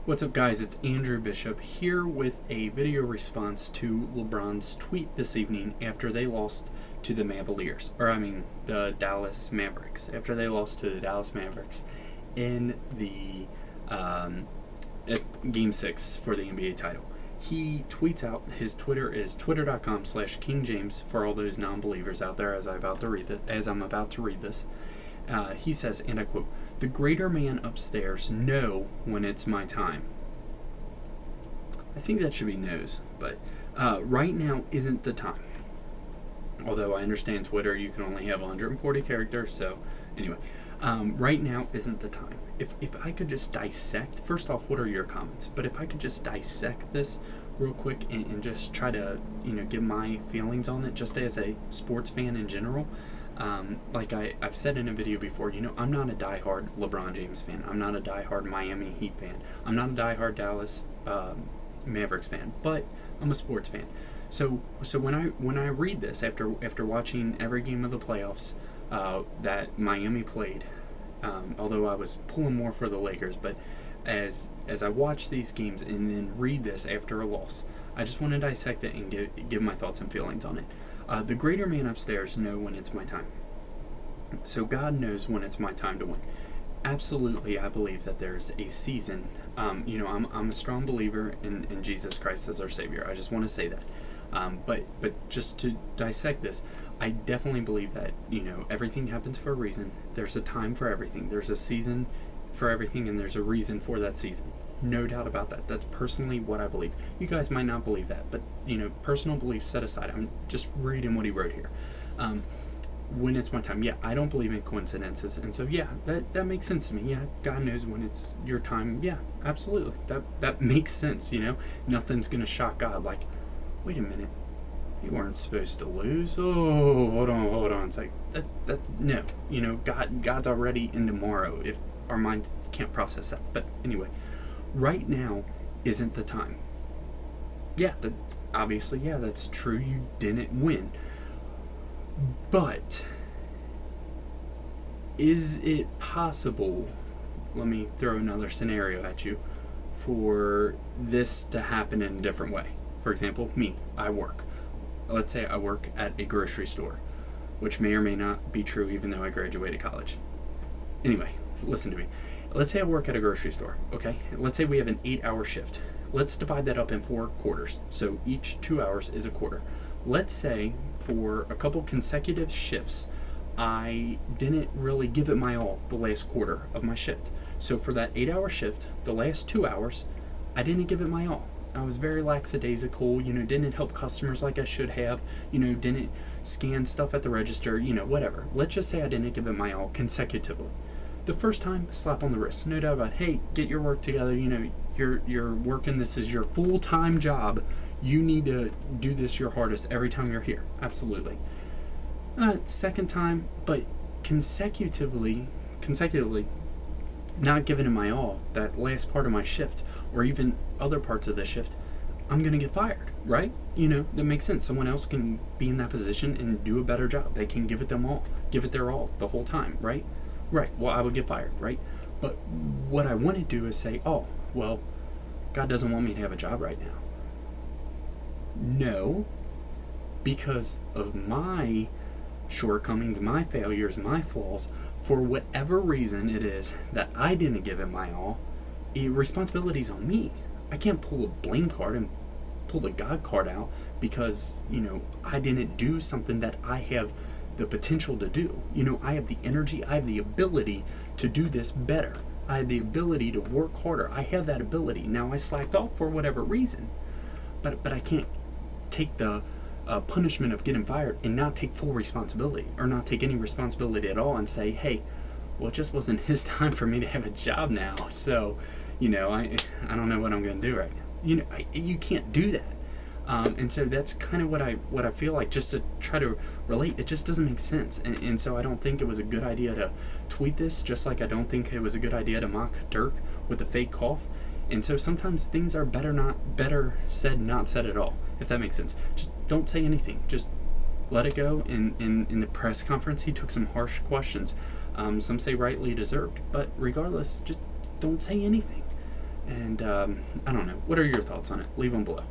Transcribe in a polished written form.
What's up, guys? It's Andrew Bishop here with a video response to LeBron's tweet this evening after they lost to the the Dallas Mavericks. After they lost to the Dallas Mavericks in the Game 6 for the NBA title. He tweets out, his Twitter is twitter.com/KingJames for all those non-believers out there as I'm about to read this. He says, and I quote, "The greater man upstairs know when it's my time." I think that should be knows, but right now isn't the time. Although I understand Twitter, you can only have 140 characters, so anyway. Right now isn't the time. If I could just dissect, first off, what are your comments? But if I could just dissect this real quick and just try to, give my feelings on it, just as a sports fan in general. Like I've said in a video before, I'm not a diehard LeBron James fan. I'm not a diehard Miami Heat fan. I'm not a diehard Dallas Mavericks fan, but I'm a sports fan. So when I read this after watching every game of the playoffs that Miami played, although I was pulling more for the Lakers, but as I watch these games and then read this after a loss, I just want to dissect it and give my thoughts and feelings on it. The greater man upstairs know when it's my time. So God knows when it's my time to win. Absolutely, I believe that there's a season. I'm a strong believer in Jesus Christ as our Savior. I just want to say that. But just to dissect this, I definitely believe that everything happens for a reason. There's a time for everything. There's a season for everything, and there's a reason for that season. No doubt about that. That's personally what I believe. You guys might not believe that, but personal beliefs set aside. I'm just reading what he wrote here. When it's my time, yeah, I don't believe in coincidences, and so yeah, that makes sense to me. Yeah, God knows when it's your time. Yeah, absolutely. That makes sense. Nothing's gonna shock God. Like, wait a minute, you weren't supposed to lose. Oh, hold on. It's like that. No, God's already in tomorrow. If our minds can't process that, but anyway. Right now isn't the time. Yeah, obviously, yeah, that's true. You didn't win. But is it possible, let me throw another scenario at you, for this to happen in a different way? For example, me, I work. Let's say I work at a grocery store, which may or may not be true even though I graduated college. Anyway, listen to me. Let's say I work at a grocery store, okay? Let's say we have an 8-hour shift. Let's divide that up in 4 quarters. So each 2 hours is a quarter. Let's say for a couple consecutive shifts, I didn't really give it my all the last quarter of my shift. So for that 8-hour shift, the last 2 hours, I didn't give it my all. I was very lackadaisical, didn't help customers like I should have, didn't scan stuff at the register, whatever. Let's just say I didn't give it my all consecutively. The first time, slap on the wrist. No doubt about it. Hey, get your work together. You're working. This is your full-time job. You need to do this your hardest every time you're here. Absolutely. Second time, but consecutively, not giving it my all, that last part of my shift, or even other parts of the shift, I'm going to get fired, right? That makes sense. Someone else can be in that position and do a better job. They can give it their all the whole time, right? Right, well, I would get fired, right? But what I want to do is say, oh, well, God doesn't want me to have a job right now. No, because of my shortcomings, my failures, my flaws, for whatever reason it is that I didn't give it my all, responsibility's on me. I can't pull a blame card and pull the God card out because, I didn't do something that I have the potential to do. I have the energy, I have the ability to do this better. I have the ability to work harder. I have that ability. Now I slacked off for whatever reason, but I can't take the punishment of getting fired and not take full responsibility, or not take any responsibility at all and say, hey, well, it just wasn't his time for me to have a job now, so I don't know what I'm going to do right now. You can't do that. And so that's kind of what I feel like, just to try to relate. It just doesn't make sense, and so I don't think it was a good idea to tweet this, just like I don't think it was a good idea to mock Dirk with the fake cough. And so sometimes things are better said not said at all, if that makes sense. Just don't say anything. Just let it go. In the press conference, he took some harsh questions. Some say rightly deserved, but regardless, just don't say anything. And I don't know. What are your thoughts on it? Leave them below.